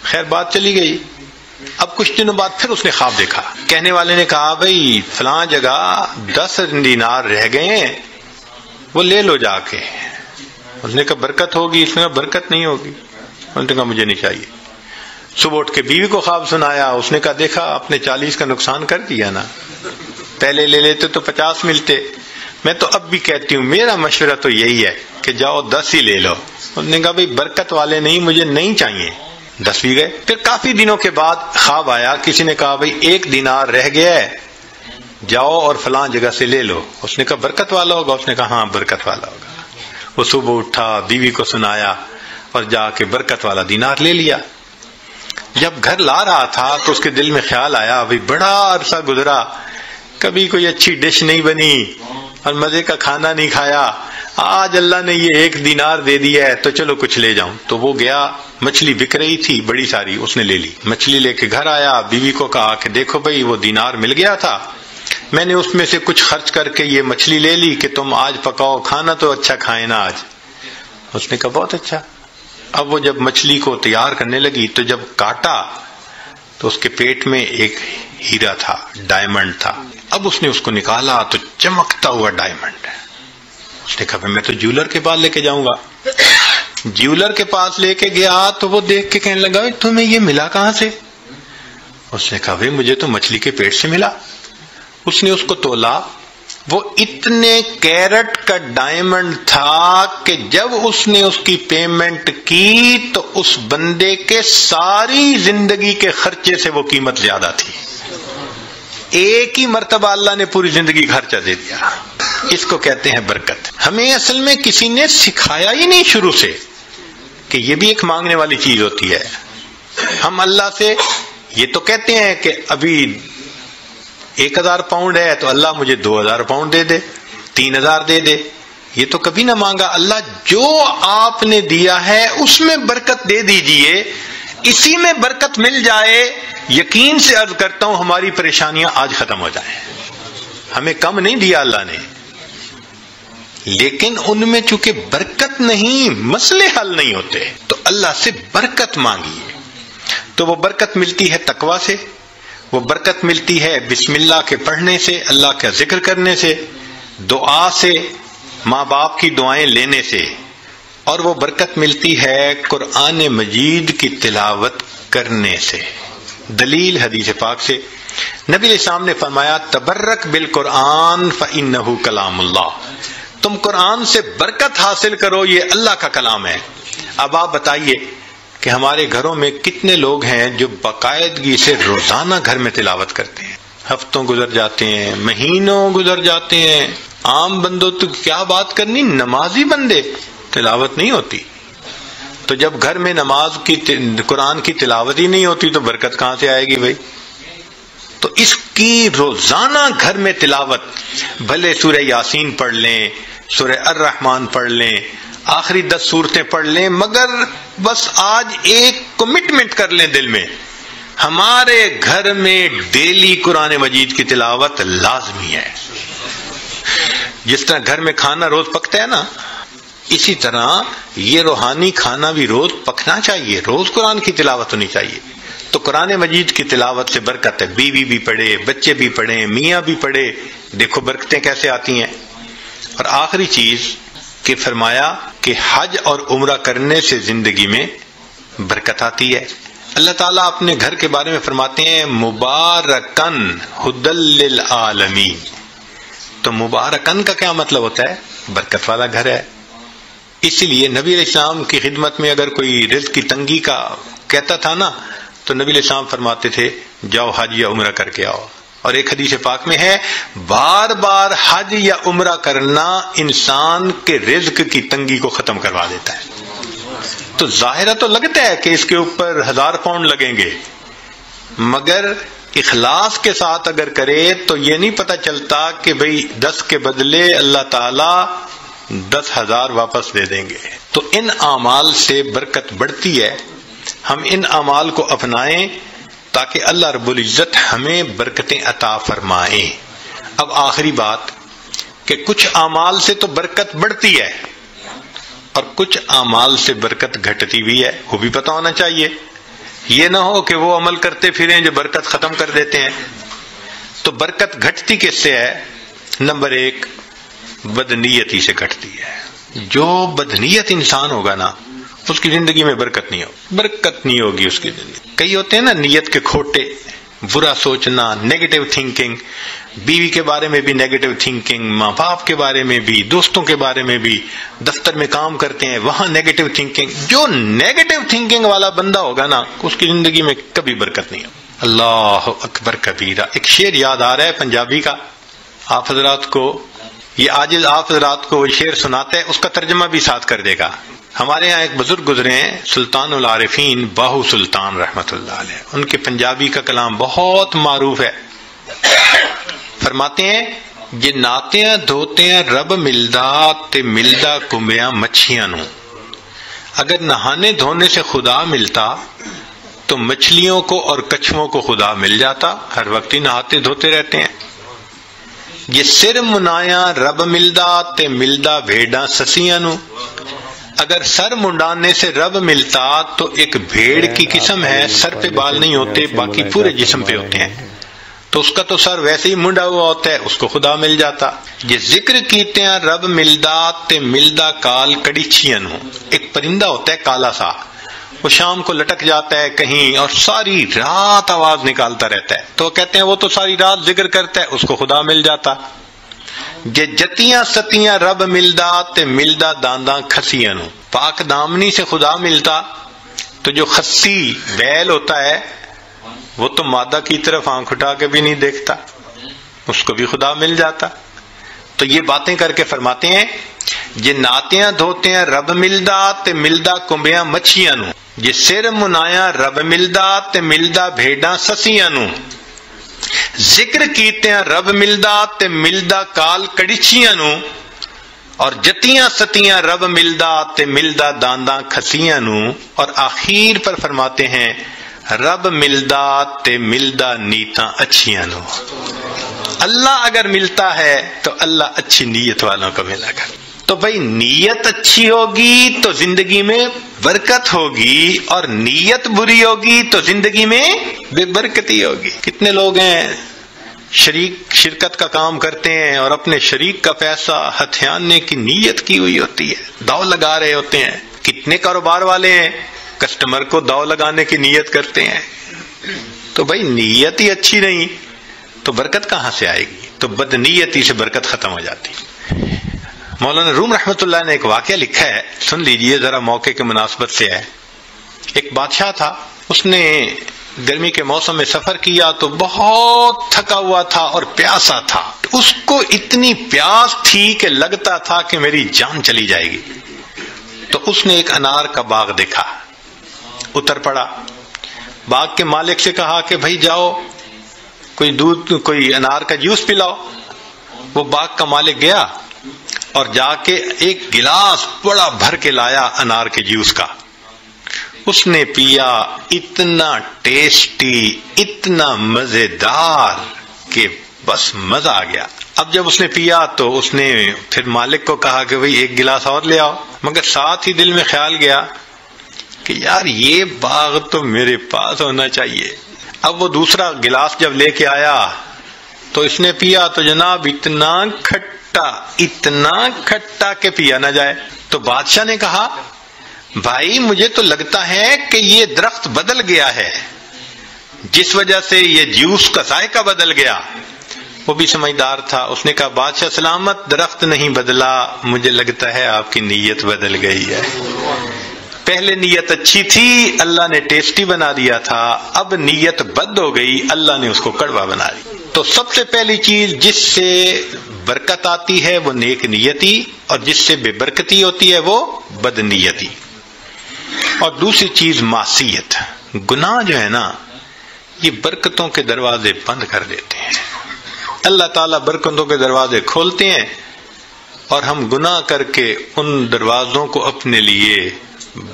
خیر بات چلی گئی۔ اب کچھ دنوں بعد پھر اس نے خواب دیکھا، کہنے والے نے کہا بھئی فلاں جگہ 10 دینار رہ گئے ہیں، وہ لے لو جا کے۔ اس نے کہا برکت ہوگی؟ اس نے کہا برکت نہیں ہوگی۔ انہوں نے کہا مجھے نہیں چاہیے۔ صبح اٹھ کے بیوی کو خواب سنایا، اس نے کہا دیکھا آپ نے 40 کا نقصان کر دیا نا، پہلے لے لیتے تو 50 ملتے۔ میں تو اب بھی کہتی ہوں میرا مشورہ تو یہی ہے کہ جاؤ 10 ہی لے لو۔ انہوں نے کہا بھئی برکت والے نہیں، مجھے نہیں چاہیے۔ 10 بھی گئے۔ پھر کافی دنوں کے بعد خواب آیا، کسی نے کہا بھئی 1 دینار رہ گیا ہے، جاؤ اور فلاں جگہ سے لے لو۔ اس نے کہا برکت والا ہوگا؟ اس نے کہا ہاں برکت والا ہوگا۔ وہ صبح اٹھا، بیوی کو سنایا اور جا کے برکت والا دینار لے لیا۔ جب گھر لا رہا تھا تو اس کے دل میں خیال آیا بھئی بڑا عرصہ گزرا، کبھی کوئی اچھی ڈش نہیں بنی اور مزے کا کھانا نہیں کھایا، آج اللہ نے یہ 1 دینار دے دیا ہے تو چلو کچھ لے جاؤں۔ تو وہ گیا، مچھلی بک رہی تھی بڑی ساری، اس نے لے لی۔ مچھلی لے کے گھر آیا، بیوی کو کہا کہ دیکھو بھئی وہ دینار مل گیا تھا، میں نے اس میں سے کچھ خرچ کر کے یہ مچھلی لے لی کہ تم آج پکاؤ، کھانا تو اچھا کھائے نا آج۔ اس نے کہا بہت اچھا۔ اب وہ جب مچھلی کو تیار کرنے لگی تو جب کاٹا تو اس کے پیٹ میں ایک ہیرا تھا، ڈائمنڈ تھا۔ اب اس نے اس کو نکالا تو چمکتا ہوا ڈائمنڈ۔ اس نے کہا میں تو جیولر کے پاس لے کے جاؤں گا۔ جیولر کے پاس لے کے گیا تو وہ دیکھ کے کہنے لگا تمہیں یہ ملا کہاں سے؟ اس نے کہا مجھے تو مچھلی کے پیٹ سے ملا۔ اس نے اس کو تولا، وہ اتنے کیرٹ کا ڈائمنڈ تھا کہ جب اس نے اس کی پیمنٹ کی تو اس بندے کے ساری زندگی کے خرچے سے وہ قیمت زیادہ تھی۔ ایک ہی مرتبہ اللہ نے پوری زندگی خرچہ دے دیا۔ اس کو کہتے ہیں برکت۔ ہمیں اصل میں کسی نے سکھایا ہی نہیں شروع سے کہ یہ بھی ایک مانگنے والی چیز ہوتی ہے۔ ہم اللہ سے یہ تو کہتے ہیں کہ ابھی 1000 پاؤنڈ ہے تو اللہ مجھے 2000 پاؤنڈ دے دے، 3000 دے دے۔ یہ تو کبھی نہ مانگا۔ اللہ جو آپ نے دیا ہے اس میں برکت دے دیجئے، اسی میں برکت مل جائے، یقین سے عرض کرتا ہوں ہماری پریشانیاں آج ختم ہو جائیں۔ ہمیں کم نہیں دیا اللہ نے، لیکن ان میں چونکہ برکت نہیں، مسئلے حل نہیں ہوتے، تو اللہ سے برکت مانگیے۔ تو وہ برکت ملتی ہے تقویٰ سے، وہ برکت ملتی ہے بسم اللہ کے پڑھنے سے، اللہ کا ذکر کرنے سے، دعا سے، ماں باپ کی دعائیں لینے سے، اور وہ برکت ملتی ہے قرآن مجید کی تلاوت کرنے سے۔ دلیل حدیث پاک سے نبی علیہ السلام نے فرمایا تبرک بالقرآن فإنہ کلام اللہ، تم قرآن سے برکت حاصل کرو، یہ اللہ کا کلام ہے۔ اب آپ بتائیے کہ ہمارے گھروں میں کتنے لوگ ہیں جو باقاعدگی سے روزانہ گھر میں تلاوت کرتے ہیں؟ ہفتوں گزر جاتے ہیں، مہینوں گزر جاتے ہیں، عام بندوں تو کیا بات کرنی، نمازی بندے تلاوت نہیں ہوتی۔ تو جب گھر میں نماز کی قرآن کی تلاوت ہی نہیں ہوتی تو برکت کہاں سے آئے گی بھائی؟ تو اس کی روزانہ گھر میں تلاوت، بھلے سورہ یاسین پڑھ لیں، سورہ الرحمن پڑھ لیں، آخری 10 صورتیں پڑھ لیں، مگر بس آج ایک کمٹمنٹ کر لیں دل میں، ہمارے گھر میں ڈیلی قرآن مجید کی تلاوت لازمی ہے۔ جس طرح گھر میں کھانا روز پکتا ہے نا، اسی طرح یہ روحانی کھانا بھی روز پکنا چاہیے، روز قرآن کی تلاوت ہونی چاہیے۔ تو قرآن مجید کی تلاوت سے برکت ہے، بیوی بھی پڑھے، بچے بھی پڑھیں، میاں بھی پڑھے، دیکھو برکتیں کیسے آتی ہیں۔ اور آخری چیز کہ فرمایا کہ حج اور عمرہ کرنے سے زندگی میں برکت آتی ہے. اللہ تعالیٰ اپنے گھر کے بارے میں فرماتے ہیں مبارکن ہدی للعالمین. تو مبارکن کا کیا مطلب ہوتا ہے؟ برکت والا گھر ہے. اسی لیے نبی علیہ السلام کی خدمت میں اگر کوئی رزق کی تنگی کا کہتا تھا نا تو نبی علیہ السلام فرماتے تھے جاؤ حج یا عمرہ کر کے آؤ. اور ایک حدیث پاک میں ہے بار بار حج یا عمرہ کرنا انسان کے رزق کی تنگی کو ختم کروا دیتا ہے. تو ظاہرہ تو لگتا ہے کہ اس کے اوپر 1000 پاؤنڈ لگیں گے، مگر اخلاص کے ساتھ اگر کرے تو یہ نہیں پتہ چلتا کہ بھئی 10 کے بدلے اللہ تعالیٰ 10,000 واپس دے دیں گے. تو ان اعمال سے برکت بڑھتی ہے. ہم ان اعمال کو اپنائیں تاکہ اللہ رب العزت ہمیں برکتیں عطا فرمائیں. اب آخری بات کہ کچھ اعمال سے تو برکت بڑھتی ہے اور کچھ اعمال سے برکت گھٹتی بھی ہے، وہ بھی پتہ ہونا چاہیے. یہ نہ ہو کہ وہ عمل کرتے پھریں جو برکت ختم کر دیتے ہیں. تو برکت گھٹتی کس سے ہے؟ نمبر 1 بدنیتی سے گھٹتی ہے. جو بدنیت انسان ہوگا نا اس کی زندگی میں برکت نہیں ہوگی اس کی زندگی. کئی ہوتے ہیں نا نیت کے کھوٹے، برا سوچنا، نیگیٹو تھنکنگ، بیوی کے بارے میں بھی نیگیٹو تھنکنگ، ماں باپ کے بارے میں بھی، دوستوں کے بارے میں بھی، دفتر میں کام کرتے ہیں وہاں نیگیٹو تھنکنگ. جو نیگیٹو تھنکنگ والا بندہ ہوگا نا اس کی زندگی میں کبھی برکت نہیں ہوگی. اللہ اکبر کبیرہ. ایک شعر یاد آ رہا ہے پنجابی کا، آپ حضرات کو یہ عاجز آپ حضرات کو وہ شعر سناتے ہیں، اس کا ترجمہ بھی ساتھ کر دے گا. ہمارے ہاں ایک بزرگ گزرے ہیں سلطان العارفین باہو سلطان رحمت اللہ علیہ، ان کے پنجابی کا کلام بہت معروف ہے. فرماتے ہیں جے ناتیاں دھوتیاں رب ملدا تے ملدا کمبیاں مچھیاں نو. اگر نہانے دھونے سے خدا ملتا تو مچھلیوں کو اور کچھووں کو خدا مل جاتا، ہر وقت ہی نہاتے دھوتے رہتے ہیں. یہ سر منایا رب ملدا تے ملدا بھیڑاں سسیاں نو. اگر سر منڈانے سے رب ملتا تو ایک بھیڑ کی قسم ہے، سر پہ بال نہیں ہوتے باقی پورے جسم پہ ہوتے ہیں، تو اس کا تو سر ویسے ہی منڈا ہوا ہوتا ہے، اس کو خدا مل جاتا. یہ ذکر کیتے ہیں رب ملدا تے ملدا کال کڑیچیاں نو. ایک پرندہ ہوتا ہے کالا سا، وہ شام کو لٹک جاتا ہے کہیں اور ساری رات آواز نکالتا رہتا ہے، تو کہتے ہیں وہ تو ساری رات ذکر کرتا ہے، اس کو خدا مل جاتا. جے جتیاں ستیاں رب ملدا تے ملدا دانداں کھسیاں نو. پاک دامنی سے خدا ملتا تو جو خسی بیل ہوتا ہے وہ تو مادہ کی طرف آنکھ اٹھا کے بھی نہیں دیکھتا، اس کو بھی خدا مل جاتا. تو یہ باتیں کر کے فرماتے ہیں جے ناتیاں دھوتیاں رب ملدا تے ملدا کمبیاں مچھیاں نو. جے سر منایا رب ملدا تے ملدا بھیڑاں سسیاں نو. ذکر کیتے ہیں رب ملدا تے ملدا کال کڑیچیاں نو. اور جتیاں ستیاں رب ملدا تے ملدا دانداں کھسیاں نو. اور آخر پر فرماتے ہیں رب ملدا تے ملدا نیتاں اچھیاں نو. اللہ اگر ملتا ہے تو اللہ اچھی نیت والوں کو ملا کر. تو بھئی نیت اچھی ہوگی تو زندگی میں برکت ہوگی، اور نیت بری ہوگی تو زندگی میں بے برکتی ہوگی. کتنے لوگ ہیں شرکت کا کام کرتے ہیں اور اپنے شریک کا پیسہ ہتھیانے کی نیت کی ہوئی ہوتی ہے، داؤ لگا رہے ہوتے ہیں. کتنے کاروبار والے ہیں کسٹمر کو داؤ لگانے کی نیت کرتے ہیں. تو بھئی نیت ہی اچھی نہیں تو برکت کہاں سے آئے گی؟ تو بدنیتی سے برکت ختم ہو جاتی. مولانا روم رحمت اللہ نے ایک واقعہ لکھا ہے، سن لیجئے ذرا، موقع کے مناسبت سے ہے. ایک بادشاہ تھا، اس نے گرمی کے موسم میں سفر کیا تو بہت تھکا ہوا تھا اور پیاسا تھا. اس کو اتنی پیاس تھی کہ لگتا تھا کہ میری جان چلی جائے گی. تو اس نے ایک انار کا باغ دیکھا، اتر پڑا، باغ کے مالک سے کہا کہ بھائی جاؤ کوئی انار کا جوس پلاؤ. وہ باغ کا مالک گیا اور جا کے ایک گلاس بڑا بھر کے لایا انار کے جوس کا. اس نے پیا، اتنا ٹیسٹی، اتنا مزیدار کہ بس مزہ آ گیا. اب جب اس نے پیا تو اس نے پھر مالک کو کہا کہ بھئی ایک گلاس اور لے آؤ، مگر ساتھ ہی دل میں خیال گیا کہ یار یہ باغ تو میرے پاس ہونا چاہیے. اب وہ دوسرا گلاس جب لے کے آیا تو اس نے پیا تو جناب اتنا کھٹا کھٹا، اتنا کھٹا کہ پیا نہ جائے۔ تو بادشاہ نے کہا بھائی مجھے تو لگتا ہے کہ یہ درخت بدل گیا ہے، جس وجہ سے یہ جوس کا ذائقہ بدل گیا۔ وہ بھی سمجھدار تھا، اس نے کہا بادشاہ سلامت، درخت نہیں بدلا، مجھے لگتا ہے آپ کی نیت بدل گئی ہے۔ پہلے نیت اچھی تھی، اللہ نے ٹیسٹی بنا دیا تھا، اب نیت بد ہو گئی، اللہ نے اس کو کڑوا بنا دیا۔ تو سب سے پہلی چیز جس سے برکت آتی ہے وہ نیک نیتی، اور جس سے بے برکتی ہوتی ہے وہ بد نیتی۔ اور دوسری چیز معصیت، گناہ جو ہے نا یہ برکتوں کے دروازے بند کر دیتے ہیں۔ اللہ تعالیٰ برکتوں کے دروازے کھولتے ہیں اور ہم گناہ کر کے ان دروازوں کو اپنے لیے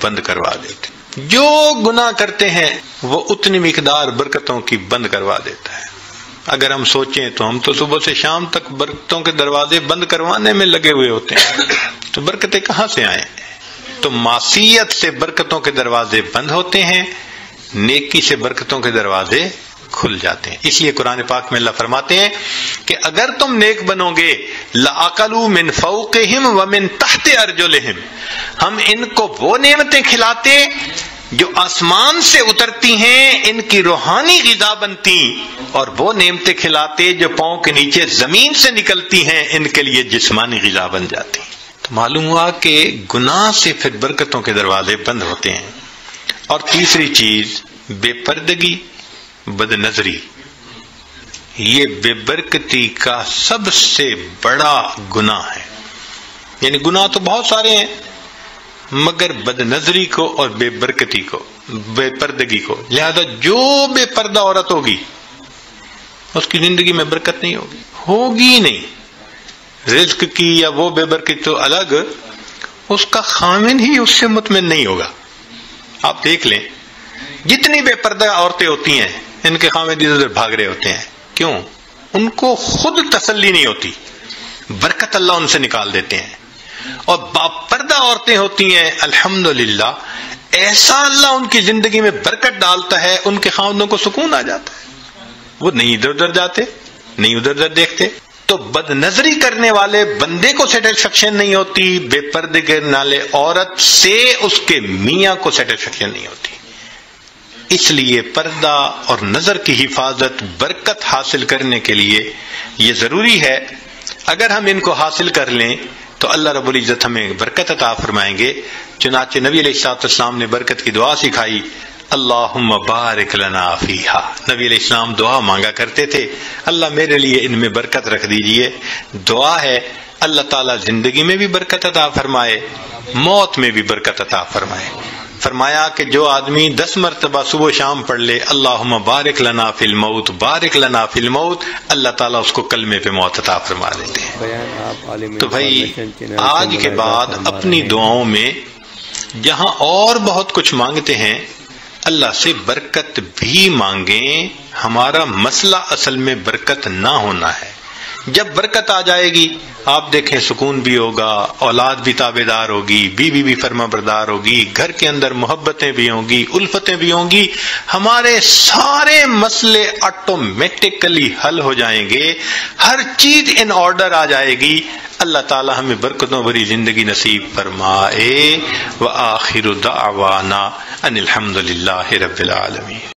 بند کروا دیتے ہیں۔ جو گناہ کرتے ہیں وہ اتنی مقدار برکتوں کی بند کروا دیتا ہے۔ اگر ہم سوچیں تو ہم تو صبح سے شام تک برکتوں کے دروازے بند کروانے میں لگے ہوئے ہوتے ہیں، تو برکتیں کہاں سے آئیں؟ تو معصیت سے برکتوں کے دروازے بند ہوتے ہیں، نیکی سے برکتوں کے دروازے کھل جاتے ہیں۔ اس لیے قرآن پاک میں اللہ فرماتے ہیں کہ اگر تم نیک بنو گے لَأَكَلُوا مِن فَوْقِهِمْ وَمِن تَحْتِ أَرْجُلِهِمْ، ہم ان کو وہ نعمتیں کھلاتے جو آسمان سے اترتی ہیں، ان کی روحانی غذا بنتی، اور وہ نعمتیں کھلاتے جو پاؤں کے نیچے زمین سے نکلتی ہیں، ان کے لیے جسمانی غذا بن جاتی۔ تو معلوم ہوا کہ گناہ سے پھر برکتوں کے دروازے بند ہوتے ہیں۔ اور تیسری چیز بے پردگی، بد نظری، یہ بے برکتی کا سب سے بڑا گناہ ہے۔ یعنی گناہ تو بہت سارے ہیں، مگر بد نظری کو اور بے برکتی کو، بے پردگی کو، لہذا جو بے پردہ عورت ہوگی اس کی زندگی میں برکت نہیں ہوگی نہیں۔ رزق کی یا وہ بے برکت تو الگ، اس کا خامن ہی اس سے مطمئن نہیں ہوگا۔ آپ دیکھ لیں جتنی بے پردہ عورتیں ہوتی ہیں ان کے خامد ادھر بھاگ رہے ہوتے ہیں، کیوں؟ ان کو خود تسلی نہیں ہوتی، برکت اللہ ان سے نکال دیتے ہیں۔ اور باپردہ عورتیں ہوتی ہیں الحمدللہ، ایسا اللہ ان کی زندگی میں برکت ڈالتا ہے، ان کے خامدوں کو سکون آ جاتا ہے، وہ نہیں ادھر ادھر جاتے، نہیں ادھر ادھر دیکھتے۔ تو بد نظری کرنے والے بندے کو سیٹسفیکشن نہیں ہوتی، بے پردے کرنے والے عورت سے اس کے میاں کو سیٹسفیکشن نہیں ہوتی۔ اس لیے پردہ اور نظر کی حفاظت برکت حاصل کرنے کے لیے یہ ضروری ہے۔ اگر ہم ان کو حاصل کر لیں تو اللہ رب العزت ہمیں برکت عطا فرمائیں گے۔ چنانچہ نبی علیہ السلام نے برکت کی دعا سکھائی، اللہم بارک لنا فیہا۔ نبی علیہ السلام دعا مانگا کرتے تھے، اللہ میرے لیے ان میں برکت رکھ دیجئے۔ دعا ہے اللہ تعالیٰ زندگی میں بھی برکت عطا فرمائے، موت میں بھی برکت عطا فرمائے۔ فرمایا کہ جو آدمی 10 مرتبہ صبح و شام پڑھ لے اللہم بارک لنا فی الموت، بارک لنا فی الموت، اللہ تعالیٰ اس کو کلمے پہ موت عطا فرما دیتے ہیں۔ تو بھائی آج کے بعد اپنی دعاؤں میں جہاں اور بہت کچھ مانگتے ہیں اللہ سے برکت بھی مانگیں۔ ہمارا مسئلہ اصل میں برکت نہ ہونا ہے۔ جب برکت آ جائے گی آپ دیکھیں سکون بھی ہوگا، اولاد بھی تابع دار ہوگی، بیوی بھی فرما بردار ہوگی، گھر کے اندر محبتیں بھی ہوں گی، الفتیں بھی ہوں گی، ہمارے سارے مسئلے آٹومیٹکلی حل ہو جائیں گے، ہر چیز ان آرڈر آ جائے گی۔ اللہ تعالی ہمیں برکتوں بھری زندگی نصیب فرمائے۔ وآخر دعوانا ان الحمد للہ رب العالمین۔